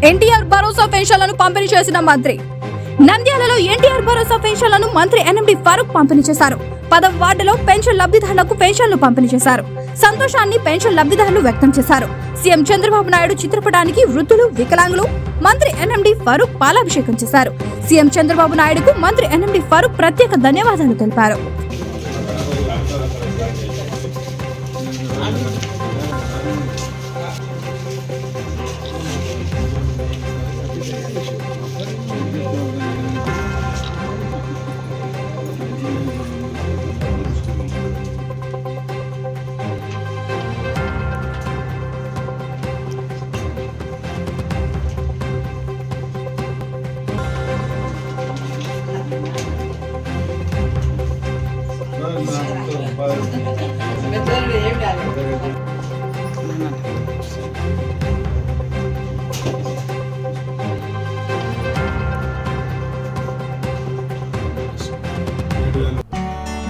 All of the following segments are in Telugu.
ఎన్టీఆర్ భరోసా పెన్షన్లను పంపిణీ చేసిన మంత్రి. నంద్యాలలో ఎన్టీఆర్ భరోసా పెన్షన్లను మంత్రి ఎన్ఎండి ఫరూక్ పంపిణీ చేశారు. 10వ వార్డులో పెన్షన్ లబ్ధిదారులకు పెన్షన్లు పంపిణీ చేశారు. సంతోషాన్ని పెన్షన్ లబ్ధిదారులు వ్యక్తం చేశారు. సీఎం చంద్రబాబు నాయుడు చిత్రపటానికి వృద్ధులు, వికలాంగులు మంత్రి ఎన్ఎండి ఫరూక్ పాలాభిషేకం చేశారు. సీఎం చంద్రబాబు నాయుడుకు మంత్రి ఎన్ఎండి ఫరూక్ ప్రత్యేక ధన్యవాదాలు తెలిపారు.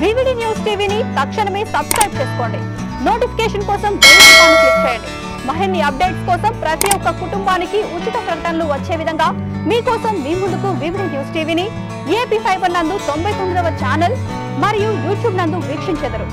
వివిడి న్యూస్ టీవీని తక్షణమే సబ్స్క్రైబ్ చేసుకోండి. నోటిఫికేషన్ కోసం బెల్ ఐకాన్ క్లిక్ చేయండి. మరిన్ని అప్డేట్స్ కోసం ప్రతి ఒక్క కుటుంబానికి ఉచిత ప్రకటనలు వచ్చే విధంగా మీకోసం మీ ముందుకు వివిడి న్యూస్ టీవీని ఏపీ ఫైబర్ నందు 99వ ఛానల్ మరియు యూట్యూబ్ నందు వీక్షించెదరు.